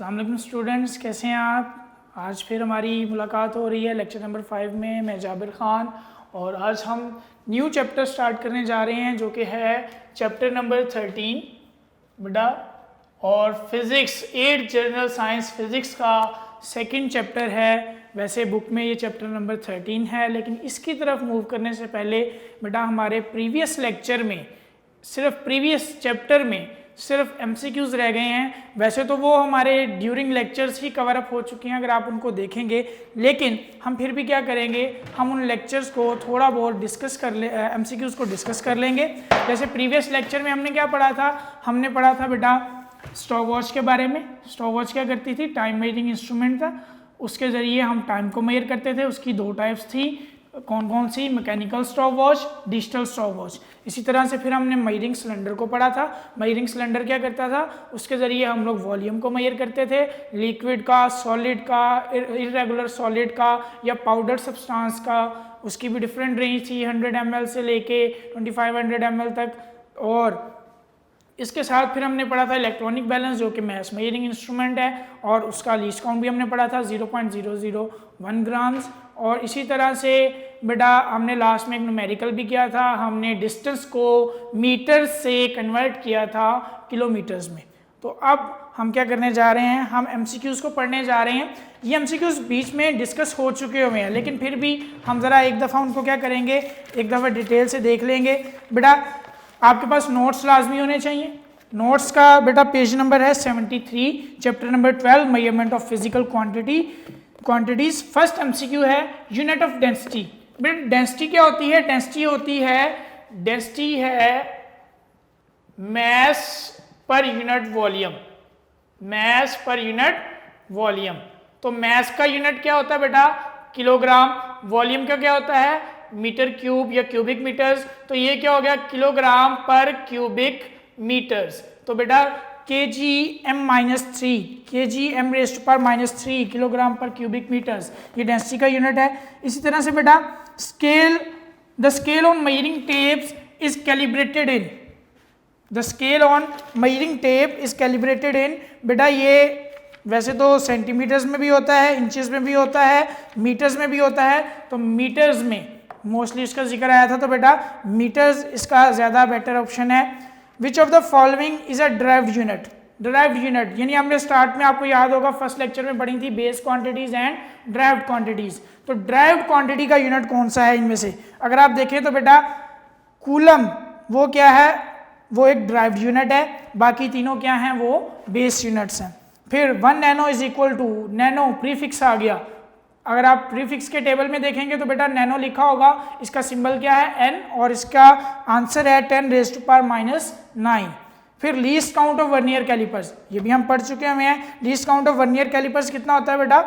अस्सलाम वालेकुम स्टूडेंट्स, कैसे हैं आप। आज फिर हमारी मुलाकात हो रही है लेक्चर नंबर 5 में। मैं जाबिर ख़ान और आज हम न्यू चैप्टर स्टार्ट करने जा रहे हैं जो कि है चैप्टर नंबर 13 बेटा, और फिज़िक्स 8 जनरल साइंस फिज़िक्स का सेकंड चैप्टर है। वैसे बुक में ये चैप्टर नंबर 13 है, लेकिन इसकी तरफ मूव करने से पहले बेटा हमारे प्रीवियस लेक्चर में सिर्फ प्रीवियस चैप्टर में सिर्फ MCQs रह गए हैं। वैसे तो वो हमारे ड्यूरिंग लेक्चर्स ही कवर अप हो चुके हैं अगर आप उनको देखेंगे, लेकिन हम फिर भी क्या करेंगे, हम उन लेक्चर्स को थोड़ा बहुत डिस्कस कर ले, MCQs को डिस्कस कर लेंगे। जैसे प्रीवियस लेक्चर में हमने क्या पढ़ा था, हमने पढ़ा था बेटा स्टॉप वॉच के बारे में। स्टॉप वॉच क्या करती थी, टाइम मेजरिंग इंस्ट्रूमेंट था, उसके ज़रिए हम टाइम को मेजर करते थे। उसकी दो टाइप्स थी, कौन कौन सी, mechanical stopwatch, digital stopwatch. इसी तरह से फिर हमने मेजरिंग सिलेंडर को पढ़ा था। मेजरिंग सिलेंडर क्या करता था, उसके ज़रिए हम लोग वॉल्यूम को मेजर करते थे, लिक्विड का, सॉलिड का, इरेगुलर सॉलिड का या पाउडर सब्सटेंस का। उसकी भी डिफरेंट रेंज थी, 100 ml से लेके 2500 ml तक। और इसके साथ फिर हमने पढ़ा था इलेक्ट्रॉनिक बैलेंस जो कि मैस मेजरिंग इंस्ट्रूमेंट है, और उसका लीस्ट काउंट भी हमने पढ़ा था 0.001 ग्राम्स। और इसी तरह से बेटा हमने लास्ट में एक न्यूमेरिकल भी किया था, हमने डिस्टेंस को मीटर से कन्वर्ट किया था किलोमीटर्स में। तो अब हम क्या करने जा रहे हैं, हम MCQs को पढ़ने जा रहे हैं। ये MCQs बीच में डिस्कस हो चुके हुए हैं, लेकिन फिर भी हम ज़रा एक दफ़ा उनको क्या करेंगे, एक दफ़ा डिटेल से देख लेंगे। बेटा आपके पास नोट्स लाजमी होने चाहिए। नोट्स का बेटा पेज नंबर है 73, chapter number 12 measurement of physical quantities. First MCQ है यूनिट ऑफ डेंसिटी। बेटा डेंसिटी क्या होती है, डेंसिटी है mass per unit volume, mass per unit volume. तो मैस का यूनिट क्या होता है बेटा, किलोग्राम। वॉल्यूम का क्या होता है, मीटर क्यूब या क्यूबिक मीटर्स। तो ये क्या हो गया, किलोग्राम पर क्यूबिक मीटर्स। तो बेटा kgm-3, kgm⁻³ kilogram per cubic metres, ये डेंसिटी का यूनिट है। इसी तरह से बेटा the scale on measuring tapes is calibrated in, the scale on measuring tape is calibrated in. बेटा ये वैसे तो सेंटीमीटर्स में भी होता है, इंचेस में भी होता है, मीटर्स में भी होता है। तो मीटर्स में मोस्टली इसका जिक्र आया था, तो बेटा मीटर्स इसका ज़्यादा बेटर ऑप्शन है। विच of the following is a derived unit, derived unit यानी हमने स्टार्ट में आपको याद होगा फर्स्ट लेक्चर में पढ़ी थी base quantities and derived quantities. तो ड्राइव्ड क्वांटिटी का यूनिट कौन सा है इनमें से, अगर आप देखें तो बेटा कूलम वो क्या है, वो एक ड्राइव्ड यूनिट है। बाकी तीनों क्या हैं, वो बेस यूनिट्स हैं। फिर 1 nano is equal to, nano prefix आ गया। अगर आप प्रीफिक्स के टेबल में देखेंगे तो बेटा नैनो लिखा होगा, इसका सिंबल क्या है, n, और इसका आंसर है 10⁻⁹। फिर least count of vernier callipers, ये भी हम पढ़ चुके हैं। Least count of vernier callipers कितना होता है बेटा,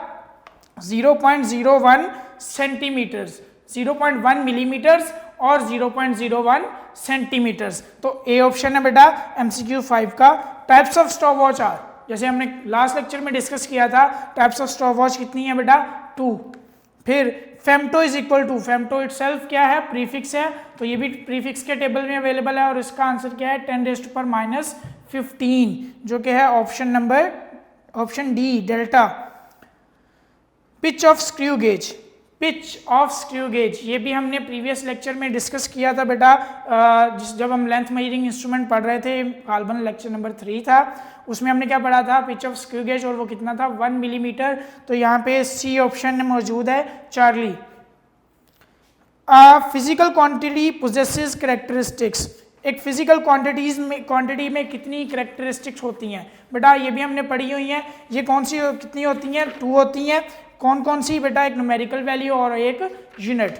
0.01 सेंटीमीटर्स, 0.1 मिलीमीटर्स और 0.01 सेंटीमीटर्स। तो ए ऑप्शन है बेटा MCQ 5 का। Types of stop watch are, जैसे हमने लास्ट लेक्चर में डिस्कस किया था, टाइप्स ऑफ स्टॉप वॉच कितनी है बेटा, 2। फिर femto is equal to, femto itself क्या है, प्रीफिक्स है, तो ये भी प्रीफिक्स के टेबल में अवेलेबल है, और इसका आंसर क्या है 10⁻⁻15 जो कि है option D delta. Pitch of screw gauge, pitch of screw gauge ये भी हमने प्रीवियस लेक्चर में डिस्कस किया था बेटा, जब हम लेंथ मेजरिंग इंस्ट्रूमेंट पढ़ रहे थे, गालबन लेक्चर नंबर 3 था, उसमें हमने क्या पढ़ा था, पिच ऑफ स्क्रू गेज, और वो कितना था 1 मिलीमीटर। तो यहाँ पे सी ऑप्शन में मौजूद है Charlie. Physical quantity possesses characteristics, एक फिजिकल क्वांटिटी में कितनी कैरेक्टरिस्टिक्स होती हैं बेटा, ये भी हमने पढ़ी हुई हैं। ये कौन सी कितनी होती हैं, 2 होती हैं। कौन कौन सी बेटा, एक न्यूमेरिकल वैल्यू और एक यूनिट।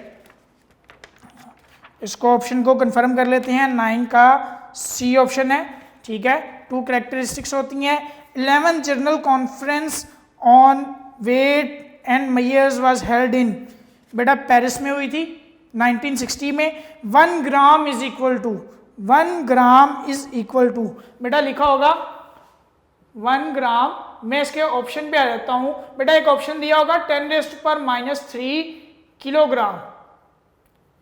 इसको ऑप्शन को कंफर्म कर लेते हैं, 9 का सी ऑप्शन है, ठीक है। 2 कैरेक्टरिस्टिक्स होती हैं। 11th general conference on weight and measures was held in, बेटा पेरिस में हुई थी 1960 में। 1 gram is equal to, 1 gram is equal to, बेटा लिखा होगा 1 ग्राम। मैं इसके ऑप्शन पे आ जाता हूं बेटा, एक ऑप्शन दिया होगा 10⁻³ किलोग्राम,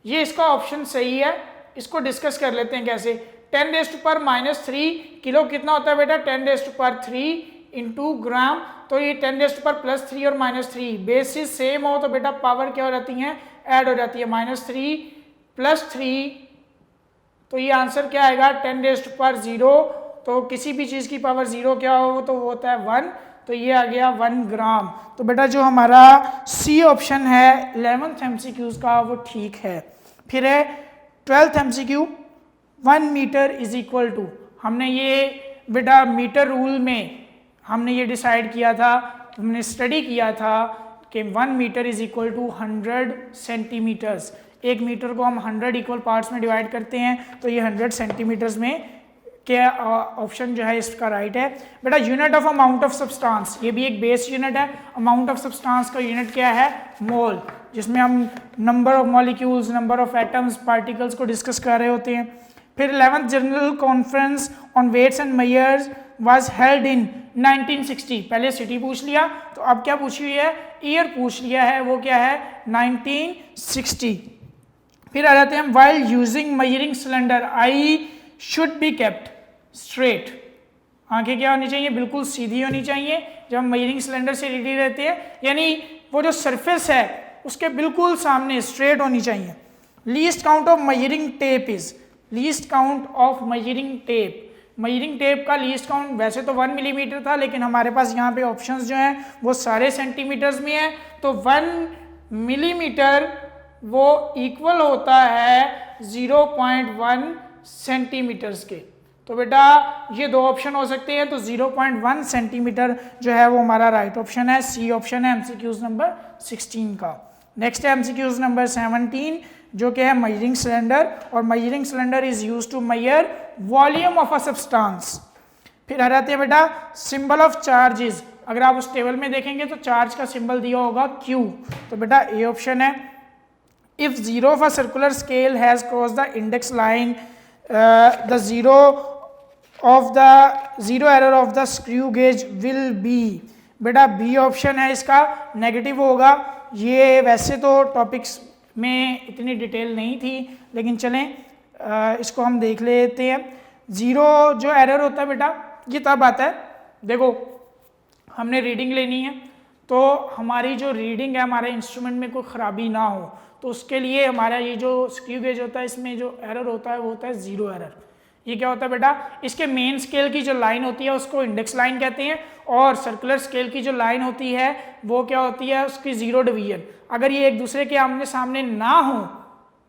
ये इसका ऑप्शन सही है। इसको डिस्कस कर लेते हैं कैसे। 10⁻³ किलो कितना होता है बेटा, 10⁻³ इंटू ग्राम, तो ये 10⁻³ और -3 बेसिस सेम हो तो बेटा पावर क्या हो जाती है, ऐड हो जाती है, -3 + 3, तो ये आंसर क्या आएगा 10⁻0। तो किसी भी चीज़ की पावर 0 क्या हो तो वो होता है 1, तो ये आ गया 1 ग्राम। तो बेटा जो हमारा सी ऑप्शन है 11th MCQs का वो ठीक है। फिर है 12th MCQ, 1 metre is equal to, हमने ये बेटा मीटर रूल में हमने ये डिसाइड किया था, हमने स्टडी किया था कि 1 metre is equal to 100 centimetres. एक मीटर को हम 100 इक्वल पार्ट्स में डिवाइड करते हैं, तो ये 100 सेंटीमीटर्स में क्या ऑप्शन जो है इसका राइट है। बेटा unit of amount of substance, ये भी एक बेस यूनिट है। अमाउंट ऑफ सब्सटेंस का यूनिट क्या है, मोल, जिसमें हम number of molecules, number of atoms, particles को डिस्कस कर रहे होते हैं। फिर 11th general conference on weights and measures was held in 1960, पहले सिटी पूछ लिया, तो अब क्या पूछी हुई है, ईयर पूछ लिया है, वो क्या है 1960। फिर आ जाते हैं while using measuring cylinder I should be kept straight, आंखें क्या होनी चाहिए, बिल्कुल सीधी होनी चाहिए जब हम मेजरिंग सिलेंडर से रेडी रहते हैं, यानी वो जो सरफेस है उसके बिल्कुल सामने स्ट्रेट होनी चाहिए। Least count of measuring tape is, least count of measuring tape, measuring tape का लीस्ट काउंट वैसे तो 1 मिलीमीटर था, लेकिन हमारे पास यहाँ पे ऑप्शंस जो हैं वो सारे सेंटीमीटर्स में है, तो 1 मिलीमीटर वो इक्वल होता है 0.1 सेंटीमीटर्स के। तो बेटा ये दो ऑप्शन हो सकते हैं, तो 0.1 सेंटीमीटर जो है वो हमारा राइट ऑप्शन है, सी ऑप्शन है MCQs नंबर 16 का। नेक्स्ट है MCQs नंबर 17 जो कि है मेजरिंग सिलेंडर, और measuring cylinder is used to measure volume of a substance. फिर आ जाते हैं बेटा सिंबल ऑफ चार्जेस, अगर आप उस टेबल में देखेंगे तो चार्ज का सिंबल दिया होगा Q, तो बेटा ए ऑप्शन है। If zero of a circular scale has cross the index line the zero error of the screw gauge will be, बेटा बी ऑप्शन है इसका, नेगेटिव होगा। ये वैसे तो टॉपिक्स में इतनी डिटेल नहीं थी, लेकिन चलें इसको हम देख लेते हैं। ज़ीरो जो एरर होता है बेटा ये तब आता है, देखो हमने रीडिंग लेनी है, तो हमारी जो रीडिंग है हमारे इंस्ट्रूमेंट में कोई ख़राबी ना हो, तो उसके लिए हमारा ये जो स्क्रू गेज होता है इसमें जो एरर होता है वो होता है ज़ीरो एरर। ये क्या होता है बेटा, इसके मेन स्केल की जो लाइन होती है उसको इंडेक्स लाइन कहते हैं, और सर्कुलर स्केल की जो लाइन होती है वो क्या होती है, उसकी ज़ीरो डिवीजन। अगर ये एक दूसरे के आमने सामने ना हो,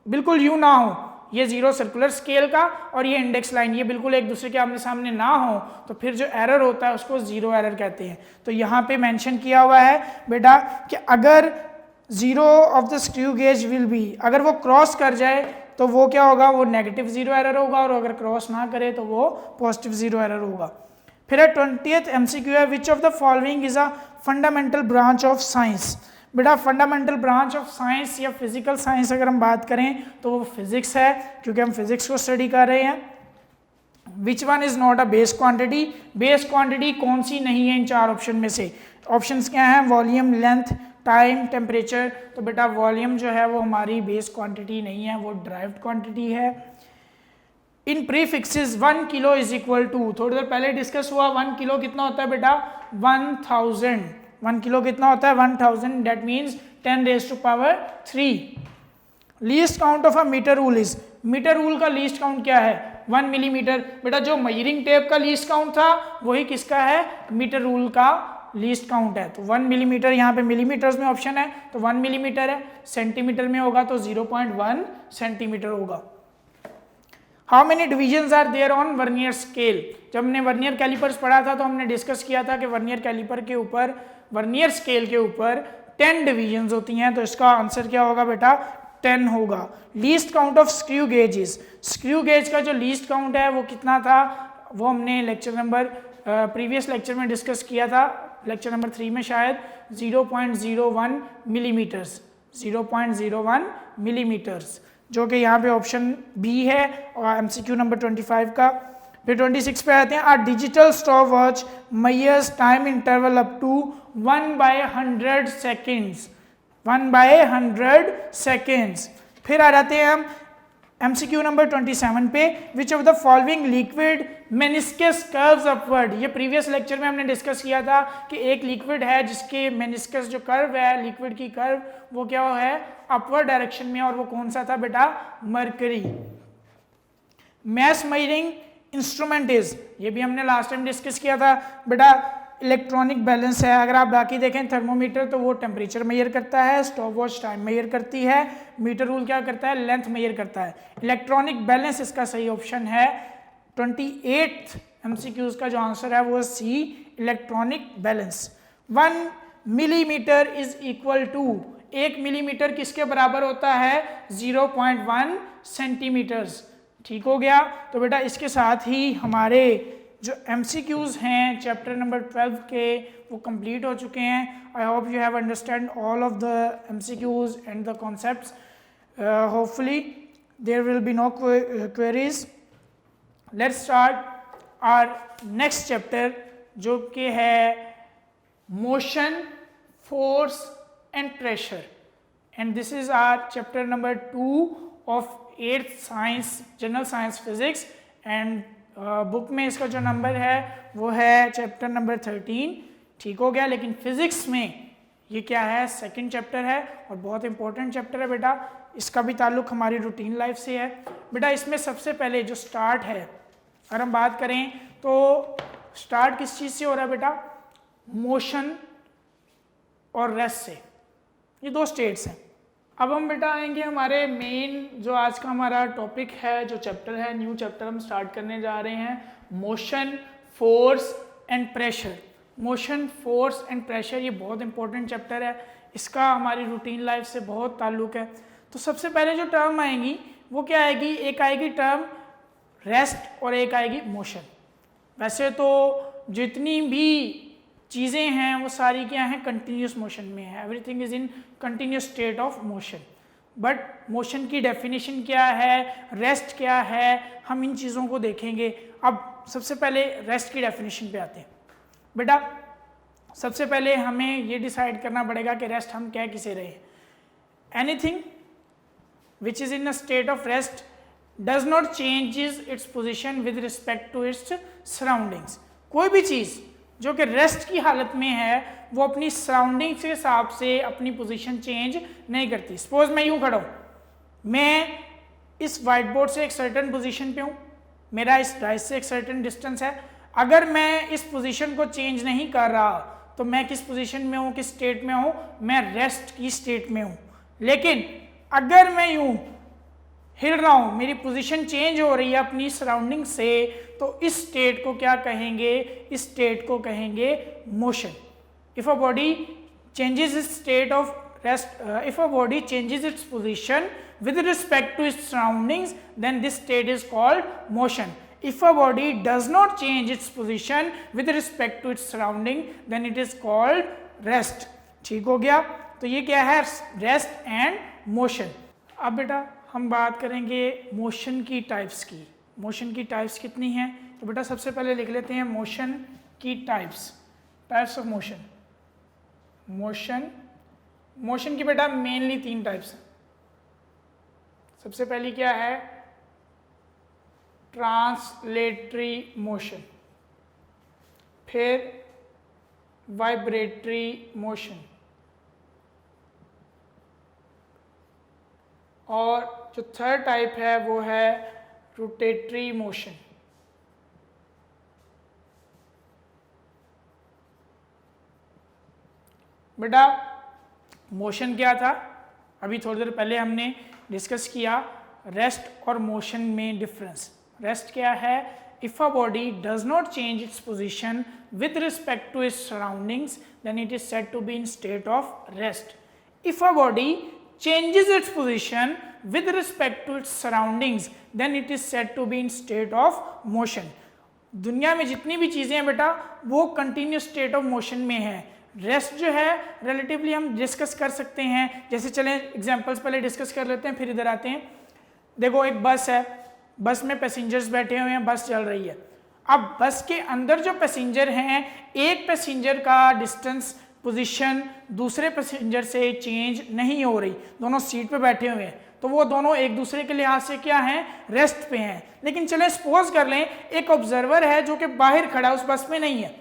बिल्कुल यूँ ना हो, ये जीरो सर्कुलर स्केल का और ये इंडेक्स लाइन ये बिल्कुल एक दूसरे के आमने सामने ना हो, तो फिर जो एरर होता है उसको ज़ीरो एरर कहते हैं। तो यहाँ पे मेंशन किया हुआ है बेटा कि अगर zero of the screw gauge will be, अगर वो क्रॉस कर जाए तो वो क्या होगा, वो नेगेटिव ज़ीरो एरर होगा, और अगर क्रॉस ना करे तो वो पॉजिटिव ज़ीरो एरर होगा। फिर है 20th MCQ है, विच of the following is a fundamental branch of science. बेटा फंडामेंटल ब्रांच ऑफ साइंस या फिजिकल साइंस अगर हम बात करें तो वो फिजिक्स है, क्योंकि हम फिजिक्स को स्टडी कर रहे हैं। Which one is not a base quantity, base quantity कौन सी नहीं है इन चार ऑप्शन में से। ऑप्शंस क्या हैं, वॉल्यूम, लेंथ, टाइम, टेम्परेचर। तो बेटा वॉल्यूम जो है वो हमारी बेस क्वांटिटी नहीं है, वो ड्राइव्ड क्वांटिटी है। In prefixes 1 kilo is equal to, थोड़ी देर पहले डिस्कस हुआ 1 किलो कितना होता है बेटा 1000, 1 किलो कितना होता है 1000, that means 10⁻³ least count of a metre rule is, metre rule का लीस्ट काउंट क्या है 1 मिलीमीटर। बेटा जो मेजरिंग टेप का लीस्ट काउंट था वही किसका है, मीटर रूल का लीस्ट काउंट है। तो 1 मिलीमीटर, यहाँ पे मिलीमीटर्स में ऑप्शन है तो 1 मिलीमीटर है, सेंटीमीटर में होगा तो 0.1 सेंटीमीटर होगा। How many divisions are there on vernier scale. जब हमने वर्नियर कैलिपर्स पढ़ा था तो हमने डिस्कस किया था कि वर्नियर कैलिपर के ऊपर, वर्नियर स्केल के ऊपर 10 डिविजन्स होती हैं, तो इसका आंसर क्या होगा बेटा 10 होगा। Least count of screw gauges, screw gauge का जो लीस्ट काउंट है वो कितना था, वो हमने लेक्चर नंबर प्रीवियस लेक्चर में डिस्कस किया था, लेक्चर नंबर 3 में शायद 0.01 मिलीमीटर्स, 0.01 मिलीमीटर्स, जो कि यहाँ पे ऑप्शन बी है और MCQ नंबर 25 का। फिर 26 पे आते हैं, आ digital stopwatch measures time interval up to 1/100 seconds, 1/100 seconds. फिर आ जाते हैं हम MCQ नंबर 27 पे, which of the following liquid meniscus curves upward. ये प्रीवियस लेक्चर में हमने डिस्कस किया था कि एक लिक्विड है जिसके मेनिस्कस जो कर्व है, लिक्विड की कर्व, वो क्या है, अपवर्ड डायरेक्शन में, और वो कौन सा था बेटा, mercury. Mass measuring instrument is, ये भी हमने लास्ट टाइम डिस्कस किया था बेटा, इलेक्ट्रॉनिक बैलेंस है। अगर आप बाकी देखें थर्मोमीटर तो वो टेम्परेचर मेजर करता है, स्टॉप वॉच टाइम मेजर करती है, मीटर रूल क्या करता है, लेंथ मेजर करता है। इलेक्ट्रॉनिक बैलेंस इसका सही ऑप्शन है। 28th MCQs का जो आंसर है वो C, electronic balance. 1 millimetre is equal to, 1 millimetre किसके बराबर होता है, 0.1 सेंटीमीटर्स। ठीक हो गया। तो बेटा इसके साथ ही हमारे जो MCQs हैं चैप्टर नंबर 12 के वो कंप्लीट हो चुके हैं। I hope you have understand all of the MCQs and the concepts. Hopefully there will be no queries. Let's start our next chapter जो कि है motion, force and pressure, and this is our chapter number 2 of 8th science, general science physics. And book में इसका जो number है वो है chapter number 13। ठीक हो गया। लेकिन फिजिक्स में ये क्या है, सेकंड चैप्टर है और बहुत इंपॉर्टेंट चैप्टर है बेटा। इसका भी ताल्लुक हमारी रूटीन लाइफ से है बेटा। इसमें सबसे पहले जो स्टार्ट है, अगर हम बात करें तो स्टार्ट किस चीज़ से हो रहा है बेटा, मोशन और रेस्ट से। ये दो स्टेट्स हैं। अब हम बेटा आएंगे हमारे मेन जो आज का हमारा टॉपिक है, जो चैप्टर है, न्यू चैप्टर हम स्टार्ट करने जा रहे हैं, motion, force and pressure. Motion, force and pressure ये बहुत इंपॉर्टेंट चैप्टर है, इसका हमारी रूटीन लाइफ से बहुत ताल्लुक है। तो सबसे पहले जो टर्म आएंगी वो क्या आएगी, एक आएगी टर्म रेस्ट और एक आएगी मोशन। वैसे तो जितनी भी चीज़ें हैं वो सारी क्या हैं, कंटिन्यूस मोशन में है। Everything is in continuous state of motion. But motion की डेफिनेशन क्या है, रेस्ट क्या है, हम इन चीज़ों को देखेंगे। अब सबसे पहले रेस्ट की डेफिनेशन पे आते हैं बेटा। सबसे पहले हमें ये डिसाइड करना पड़ेगा कि रेस्ट हम क्या किसे रहे। Anything which is in a state of rest does not changes its position with respect to its surroundings. कोई भी चीज़ जो कि रेस्ट की हालत में है वो अपनी सराउंडिंग्स के हिसाब से अपनी पोजीशन चेंज नहीं करती। सपोज मैं यूँ खड़ा हूँ, मैं इस वाइट बोर्ड से एक सर्टेन पोजीशन पे हूँ, मेरा इस डाइस से एक सर्टेन डिस्टेंस है। अगर मैं इस पोजीशन को चेंज नहीं कर रहा तो मैं किस पोजीशन में हूँ, किस स्टेट में हूँ, मैं रेस्ट की स्टेट में हूँ। लेकिन अगर मैं यूँ हिल रहा हूँ, मेरी पोजीशन चेंज हो रही है अपनी सराउंडिंग से, तो इस स्टेट को क्या कहेंगे, इस स्टेट को कहेंगे motion. If a body changes it's state of rest, if a body changes its position with respect to its surroundings, then this state is called motion. If a body does not change its position with respect to its surrounding, then it is called rest. ठीक हो गया। तो ये क्या है, rest and motion. अब बेटा हम बात करेंगे मोशन की टाइप्स की। मोशन की टाइप्स कितनी हैं, तो बेटा सबसे पहले लिख लेते हैं मोशन की types, types of motion. Motion की बेटा मेनली 3 टाइप्स हैं। सबसे पहली क्या है, ट्रांसलेटरी मोशन, फिर वाइब्रेटरी मोशन, और जो थर्ड टाइप है वो है रोटेटरी मोशन। बेटा मोशन क्या था, अभी थोड़ी देर पहले हमने डिस्कस किया रेस्ट और मोशन में डिफरेंस। रेस्ट क्या है, if a body does not change its position with respect to its surroundings then it is said to be in state of rest. If a body changes its position with respect to its surroundings then it is said to be in state of motion. दुनिया में जितनी भी चीज़ें हैं बेटा वो continuous state of motion में है। रेस्ट जो है रिलेटिवली हम डिस्कस कर सकते हैं, जैसे चलें एग्जांपल्स पहले डिस्कस कर लेते हैं फिर इधर आते हैं। देखो एक बस है, बस में पैसेंजर्स बैठे हुए हैं, बस चल रही है। अब बस के अंदर जो पैसेंजर हैं, एक पैसेंजर का डिस्टेंस पोजीशन दूसरे पैसेंजर से चेंज नहीं हो रही, दोनों सीट पे बैठे हुए हैं, तो वो दोनों एक दूसरे के लिहाज से क्या हैं, रेस्ट पे हैं। लेकिन चलें सपोज कर लें एक ऑब्जर्वर है जो कि बाहर खड़ा है, उस बस में नहीं है,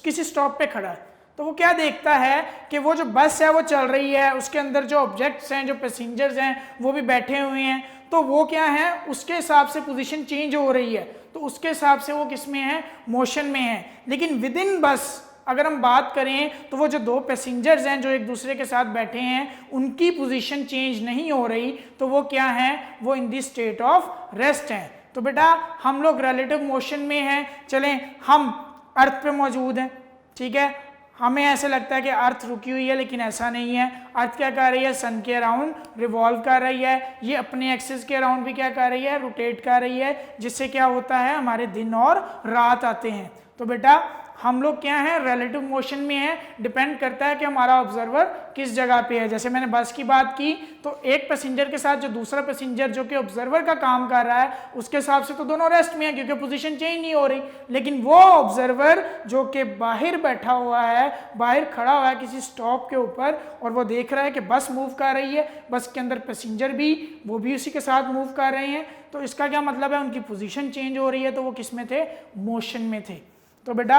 किसी स्टॉप पे खड़ा है, तो वो क्या देखता है कि वो जो बस है वो चल रही है, उसके अंदर जो ऑब्जेक्ट्स हैं, जो पैसेंजर्स हैं वो भी बैठे हुए हैं, तो वो क्या है, उसके हिसाब से पोजीशन चेंज हो रही है, तो उसके हिसाब से वो किस में है, मोशन में है। लेकिन विद इन बस अगर हम बात करें तो वो जो दो पैसेंजर्स हैं जो एक दूसरे के साथ बैठे हैं, उनकी पोजीशन चेंज नहीं हो रही, तो वो क्या है, वो इन दी स्टेट ऑफ रेस्ट हैं। तो बेटा हम लोग रिलेटिव मोशन में हैं, चलें हम अर्थ पे मौजूद हैं, ठीक है, हमें ऐसे लगता है कि अर्थ रुकी हुई है, लेकिन ऐसा नहीं है। अर्थ क्या कर रही है, सन के अराउंड रिवॉल्व कर रही है, ये अपने एक्सिस के अराउंड भी क्या कर रही है, रोटेट कर रही है, जिससे क्या होता है, हमारे दिन और रात आते हैं। तो बेटा हम लोग क्या हैं, रिलेटिव मोशन में है, डिपेंड करता है कि हमारा ऑब्जर्वर किस जगह पे है। जैसे मैंने बस की बात की तो एक पैसेंजर के साथ जो दूसरा पैसेंजर जो कि ऑब्जर्वर का काम कर रहा है, उसके हिसाब से तो दोनों रेस्ट में है क्योंकि पोजीशन चेंज नहीं हो रही। लेकिन वो ऑब्जर्वर जो कि बाहर बैठा हुआ है, बाहर खड़ा हुआ है किसी स्टॉप के ऊपर, और वो देख रहा है कि बस मूव कर रही है, बस के अंदर पैसेंजर भी वो भी उसी के साथ मूव कर रहे हैं, तो इसका क्या मतलब है, उनकी पोजीशन चेंज हो रही है, तो वो किस में थे, मोशन में थे। तो बेटा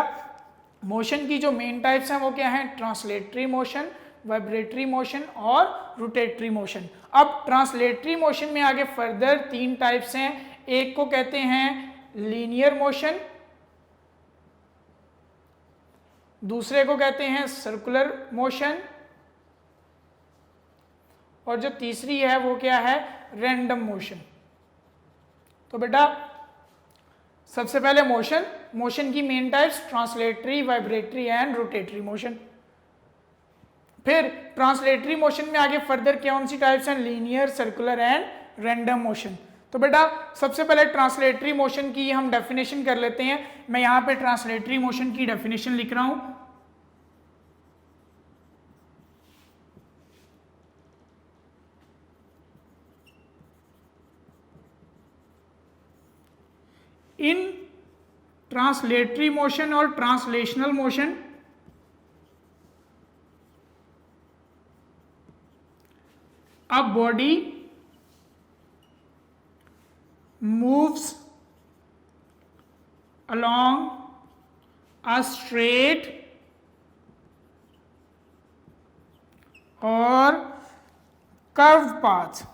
मोशन की जो मेन टाइप्स हैं वो क्या हैं, ट्रांसलेटरी मोशन, वाइब्रेटरी मोशन और रोटेटरी मोशन। अब ट्रांसलेटरी मोशन में आगे फर्दर 3 टाइप्स हैं, एक को कहते हैं लीनियर मोशन, दूसरे को कहते हैं सर्कुलर मोशन, और जो तीसरी है वो क्या है, रैंडम मोशन। तो बेटा सबसे पहले मोशन की main types translatory, vibratory and rotatory motion. फिर ट्रांसलेटरी मोशन में आगे फर्दर कौन सी टाइप्स हैं, linear, circular and random motion. तो बेटा सबसे पहले ट्रांसलेटरी मोशन की हम डेफिनेशन कर लेते हैं। मैं यहाँ पे ट्रांसलेटरी मोशन की डेफिनेशन लिख रहा हूँ। इन ट्रांसलेटरी मोशन और translational motion a body moves along a straight or curved path.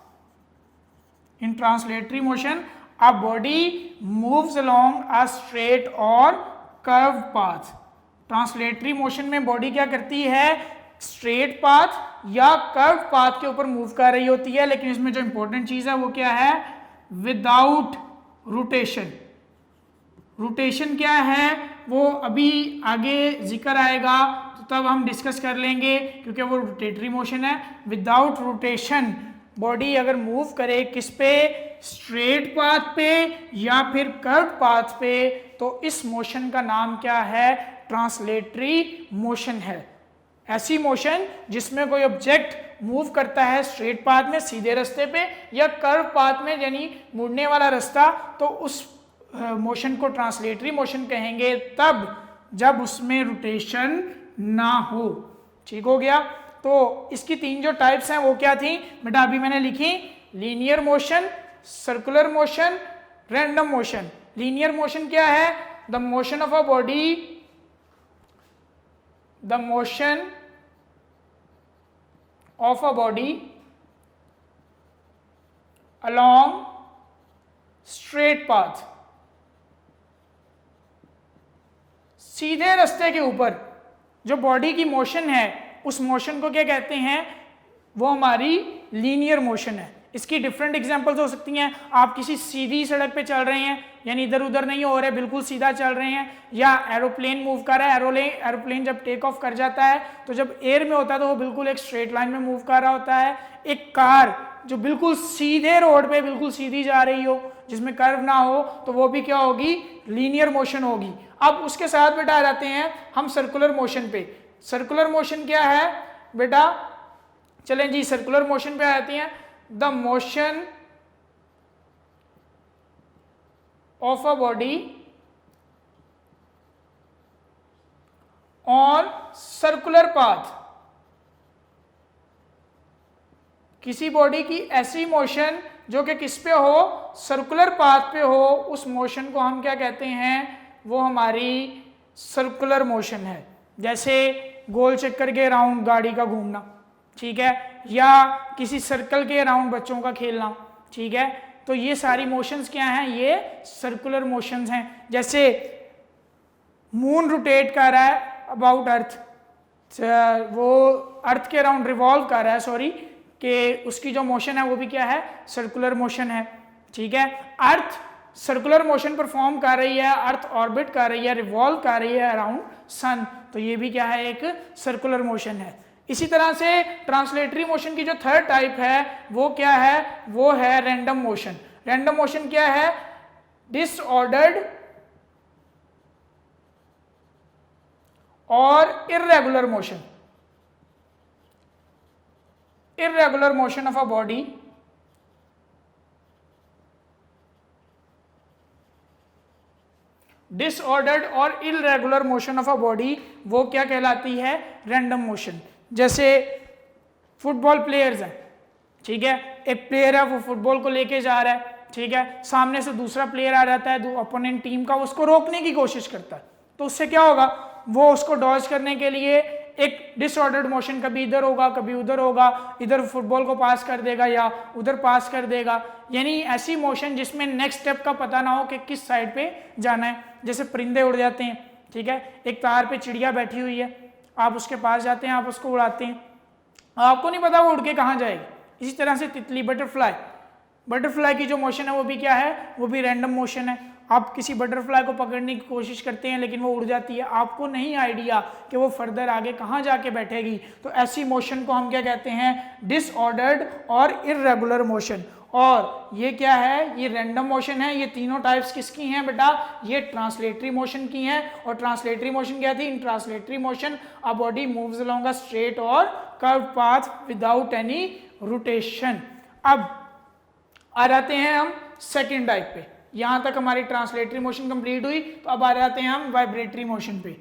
In translatory motion, a body moves along a straight or curved path. Translatory motion में बॉडी क्या करती है, straight path या curve path के ऊपर move कर रही होती है, लेकिन इसमें जो इंपॉर्टेंट चीज है वो क्या है, विदाउट रोटेशन। रोटेशन क्या है वो अभी आगे जिक्र आएगा तो तब हम डिस्कस कर लेंगे, क्योंकि वो रोटेटरी मोशन है। विदाउट रोटेशन बॉडी अगर मूव करे किस पे, स्ट्रेट पाथ पे या फिर कर्व पाथ पे, तो इस मोशन का नाम क्या है, ट्रांसलेटरी मोशन है। ऐसी मोशन जिसमें कोई ऑब्जेक्ट मूव करता है स्ट्रेट पाथ में, सीधे रास्ते पे, या कर्व पाथ में यानी मुड़ने वाला रास्ता, तो उस मोशन को ट्रांसलेटरी मोशन कहेंगे तब जब उसमें रोटेशन ना हो। ठीक हो गया। तो इसकी 3 जो टाइप्स हैं वो क्या थी बेटा, अभी मैंने लिखी, linear motion, circular motion, random motion. Linear motion क्या है, the motion of a body, the motion of a body along straight path, सीधे रास्ते के ऊपर जो बॉडी की मोशन है उस मोशन को क्या कहते हैं, वो हमारी लीनियर मोशन है। इसकी डिफरेंट एग्जांपल्स हो सकती हैं। आप किसी सीधी सड़क पे चल रहे हैं, यानी इधर उधर नहीं हो रहे, बिल्कुल सीधा चल रहे हैं, या एरोप्लेन मूव कर रहा है। एरोप्लेन जब टेक ऑफ कर जाता है तो जब एयर में होता है तो वो बिल्कुल एक स्ट्रेट लाइन में मूव कर रहा होता है। एक कार जो बिल्कुल सीधे रोड पे बिल्कुल सीधी जा रही हो, जिसमें कर्व ना हो, तो वो भी क्या होगी, लीनियर मोशन होगी। अब उसके साथ बेटा आ जाते हैं हम सर्कुलर मोशन पे। सर्कुलर मोशन क्या है बेटा, चलें जी सर्कुलर मोशन पे आ जाते हैं। The motion of a body on circular path किसी बॉडी की ऐसी मोशन जो कि किस पे हो, सर्कुलर पाथ पे हो, उस मोशन को हम क्या कहते हैं, वो हमारी सर्कुलर मोशन है। जैसे गोल चक्कर के अराउंड गाड़ी का घूमना, ठीक है, या किसी सर्कल के अराउंड बच्चों का खेलना, ठीक है, तो ये सारी मोशंस क्या हैं, ये सर्कुलर मोशंस हैं। जैसे मून रोटेट कर रहा है अबाउट अर्थ, वो अर्थ के अराउंड रिवॉल्व कर रहा है, सॉरी, कि उसकी जो मोशन है वो भी क्या है, सर्कुलर मोशन है, ठीक है। अर्थ सर्कुलर मोशन परफॉर्म कर रही है, अर्थ ऑर्बिट कर रही है, रिवॉल्व कर रही है अराउंड सन, तो ये भी क्या है, एक सर्कुलर मोशन है। इसी तरह से ट्रांसलेटरी मोशन की जो थर्ड टाइप है वो क्या है, वो है रैंडम मोशन। रैंडम मोशन क्या है, डिसऑर्डर्ड और irregular motion. irregular motion of a body disordered और irregular motion of a body वो क्या कहलाती है, रैंडम मोशन। जैसे फुटबॉल प्लेयर्स हैं, ठीक है, एक प्लेयर है वो फुटबॉल को लेके जा रहा है, ठीक है, सामने से दूसरा प्लेयर आ जाता है अपोनेंट टीम का, उसको रोकने की कोशिश करता है, तो उससे क्या होगा, वो उसको डॉज करने के लिए एक डिसऑर्डर्ड मोशन कभी इधर होगा कभी उधर होगा, इधर फुटबॉल को पास कर देगा या उधर पास कर देगा, यानी ऐसी मोशन जिसमें नेक्स्ट स्टेप का पता ना हो कि किस साइड पे जाना है। जैसे परिंदे उड़ जाते हैं, ठीक है, एक तार पे चिड़िया बैठी हुई है, आप उसके पास जाते हैं, आप उसको उड़ाते हैं, आपको नहीं पता वो उड़ के कहाँ जाएगी। इसी तरह से तितली, बटरफ्लाई की जो मोशन है वो भी क्या है, वो भी रैंडम मोशन है। आप किसी बटरफ्लाई को पकड़ने की कोशिश करते हैं लेकिन वो उड़ जाती है, आपको नहीं आइडिया कि वो फर्दर आगे कहाँ जाके बैठेगी, तो ऐसी मोशन को हम क्या कहते हैं, डिसऑर्डर्ड और इर्रेगुलर मोशन। और ये क्या है, ये रैंडम मोशन है। ये तीनों टाइप्स किसकी हैं बेटा, ये ट्रांसलेटरी मोशन की हैं। और ट्रांसलेटरी मोशन क्या थी, in translatory motion a body moves along a straight और curve path without any rotation. अब आ जाते हैं हम सेकेंड टाइप पे। यहां तक हमारी ट्रांसलेटरी मोशन कंप्लीट हुई, तो अब आ जाते हैं हम वाइब्रेटरी मोशन पे।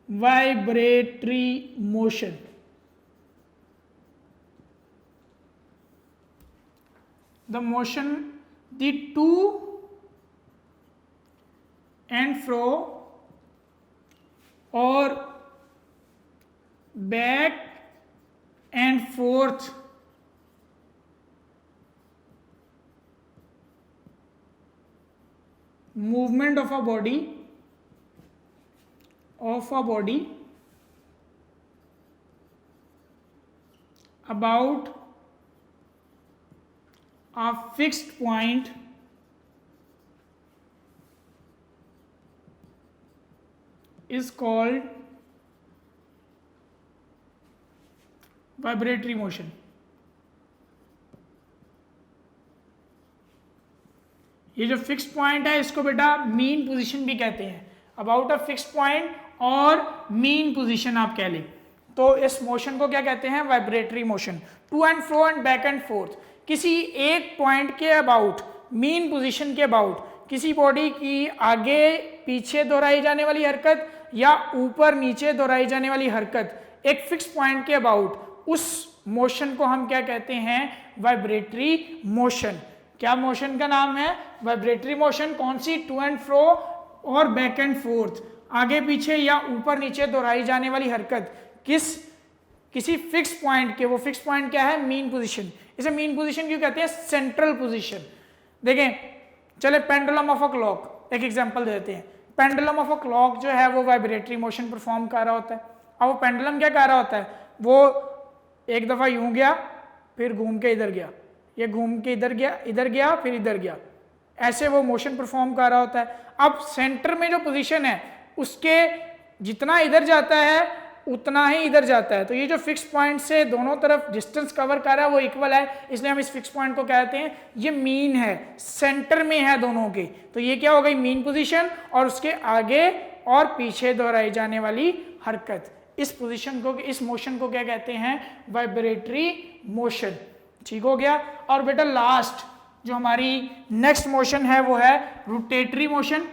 Vibratory motion, the motion the to and fro और back and forth movement of a body about a fixed point is called vibratory motion। ये जो फिक्स पॉइंट है इसको बेटा मीन पोजीशन भी कहते हैं। अबाउट अ फिक्स पॉइंट और मीन पोजीशन आप कह लें, तो इस मोशन को क्या कहते हैं, vibratory motion. To and fro and back and forth, किसी एक पॉइंट के अबाउट, मीन पोजीशन के अबाउट, किसी बॉडी की आगे पीछे दोहराई जाने वाली हरकत या ऊपर नीचे दोहराई जाने वाली हरकत एक फिक्स पॉइंट के अबाउट, उस मोशन को हम क्या कहते हैं, वाइब्रेटरी मोशन। क्या मोशन का नाम है, वाइब्रेटरी मोशन। कौन सी, टू एंड फ्रो और बैक एंड फोर्थ, आगे पीछे या ऊपर नीचे दोहराई जाने वाली हरकत किसी फिक्स पॉइंट के। वो फिक्स पॉइंट क्या है, मीन पोजीशन। इसे मीन पोजीशन क्यों कहते हैं, सेंट्रल पोजीशन। देखें, चले पेंडुलम ऑफ अ क्लॉक एक एग्जांपल देते हैं। पेंडुलम ऑफ अ क्लॉक जो है वो वाइब्रेटरी मोशन परफॉर्म कर रहा होता है। अब वो पेंडुलम क्या कर रहा होता है, वो एक दफा यूं गया, फिर घूम के इधर गया, ये घूम के इधर गया फिर इधर गया, ऐसे वो मोशन परफॉर्म कर रहा होता है। अब सेंटर में जो पोजीशन है उसके जितना इधर जाता है उतना ही इधर जाता है, तो ये जो फिक्स पॉइंट से दोनों तरफ डिस्टेंस कवर कर रहा है वो इक्वल है, इसलिए हम इस फिक्स पॉइंट को कहते हैं ये मीन है, सेंटर में है दोनों के। तो ये क्या हो गई, मीन पोजीशन, और उसके आगे और पीछे दोहराई जाने वाली हरकत। इस पोजीशन को, इस मोशन को क्या कहते हैं, वाइब्रेटरी मोशन। ठीक हो गया। और बेटा लास्ट जो हमारी नेक्स्ट मोशन है वो है रोटेटरी मोशन।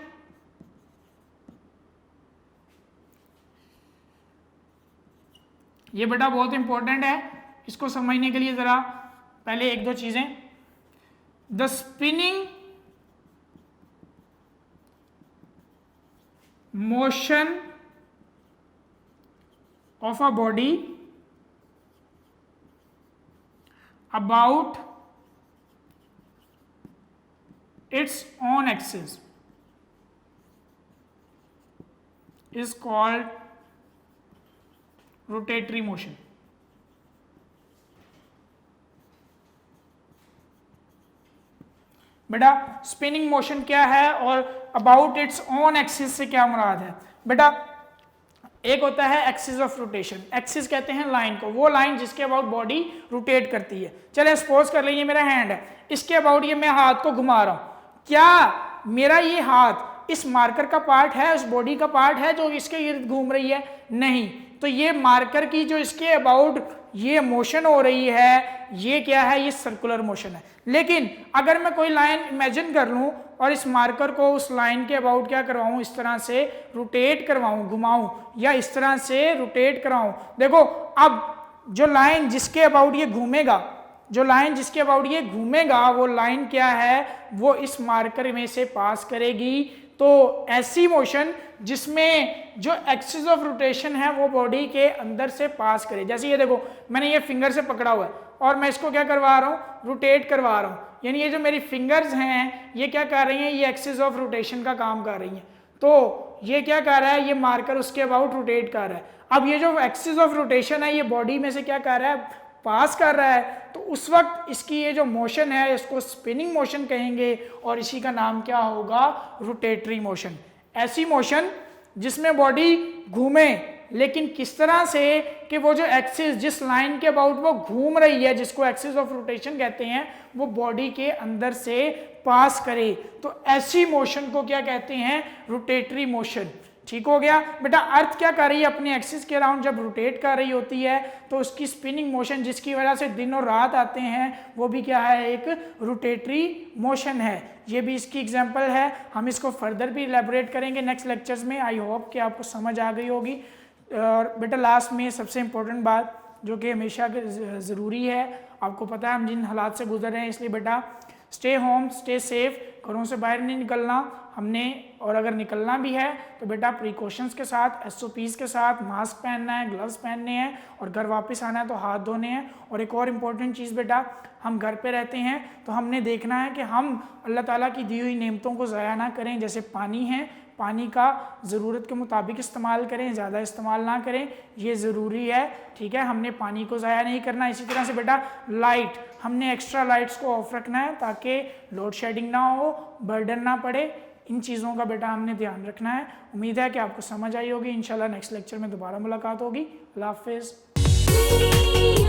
ये बेटा बहुत इंपॉर्टेंट है, इसको समझने के लिए ज़रा पहले एक दो चीज़ें, the spinning motion of a body about its own axis is called rotatory motion. बेटा स्पिनिंग मोशन क्या है और अबाउट इट्स ओन एक्सिस से क्या मुराद है? बेटा एक होता है एक्सिस ऑफ रोटेशन, एक्सिस कहते हैं लाइन को, वो लाइन जिसके अबाउट बॉडी रोटेट करती है। चले सपोज कर लीजिए मेरा हैंड है, इसके अबाउट ये मैं हाथ को घुमा रहा हूं, क्या मेरा ये हाथ इस मार्कर का पार्ट है, उस बॉडी का पार्ट है जो इसके इर्द घूम रही है? नहीं। तो ये मार्कर की जो इसके अबाउट ये मोशन हो रही है, ये क्या है? ये सर्कुलर मोशन है। लेकिन अगर मैं कोई लाइन इमेजिन कर लूं और इस मार्कर को उस लाइन के अबाउट क्या करवाऊं, इस तरह से रोटेट करवाऊं, घुमाऊं, या इस तरह से रोटेट कराऊं, देखो अब जो लाइन जिसके अबाउट ये घूमेगा, जो लाइन जिसके अबाउट ये घूमेगा, वो लाइन क्या है? वो इस मार्कर में से पास करेगी। तो ऐसी मोशन जिसमें जो एक्सिस ऑफ रोटेशन है वो बॉडी के अंदर से पास करे। जैसे ये देखो, मैंने ये फिंगर से पकड़ा हुआ है और मैं इसको क्या करवा रहा हूँ? रोटेट करवा रहा हूँ। यानी ये जो मेरी फिंगर्स हैं ये क्या कर रही हैं? ये एक्सिस ऑफ रोटेशन का काम कर रही हैं। तो ये क्या कर रहा है? ये मार्कर उसके अबाउट रोटेट कर रहा है। अब ये जो एक्सिस ऑफ रोटेशन है ये बॉडी में से क्या कर रहा है? पास कर रहा है। तो उस वक्त इसकी ये जो मोशन है इसको स्पिनिंग मोशन कहेंगे और इसी का नाम क्या होगा? Rotatory motion. ऐसी मोशन जिसमें बॉडी घूमे, लेकिन किस तरह से कि वो जो एक्सिस जिस लाइन के अबाउट वो घूम रही है, जिसको एक्सिस ऑफ रोटेशन कहते हैं, वो बॉडी के अंदर से पास करे। तो ऐसी मोशन को क्या कहते हैं? Rotatory motion. ठीक हो गया बेटा। अर्थ क्या कर रही है? अपने एक्सिस के अराउंड जब रोटेट कर रही होती है तो उसकी स्पिनिंग मोशन जिसकी वजह से दिन और रात आते हैं वो भी क्या है? एक रोटेटरी मोशन है। ये भी इसकी एग्जांपल है। हम इसको फर्दर भी इलेबोरेट करेंगे नेक्स्ट लेक्चर्स में। आई होप कि आपको समझ आ गई होगी। और बेटा लास्ट में सबसे इम्पोर्टेंट बात जो कि हमेशा ज़रूरी है, आपको पता है हम जिन हालात से गुजर रहे हैं, इसलिए बेटा स्टे होम, स्टे सेफ, घरों से बाहर नहीं निकलना हमने, और अगर निकलना भी है तो बेटा प्रिकॉशंस के साथ, SOPs के साथ, मास्क पहनना है, ग्लव्स पहनने हैं, और घर वापस आना है तो हाथ धोने हैं। और एक और इम्पोर्टेंट चीज़ बेटा, हम घर पे रहते हैं तो हमने देखना है कि हम अल्लाह ताला की दी हुई नेमतों को ज़ाया ना करें। जैसे पानी है, पानी का ज़रूरत के मुताबिक इस्तेमाल करें, ज़्यादा इस्तेमाल ना करें, ये ज़रूरी है। ठीक है, हमने पानी को ज़ाया नहीं करना। इसी तरह से बेटा लाइट, हमने एक्स्ट्रा लाइट्स को ऑफ रखना है ताकि लोड शेडिंग ना हो, बर्डन ना पड़े। इन चीज़ों का बेटा हमने ध्यान रखना है। उम्मीद है कि आपको समझ आई होगी। इंशाल्लाह नेक्स्ट लेक्चर में दोबारा मुलाकात होगी। अल्लाह हाफिज़।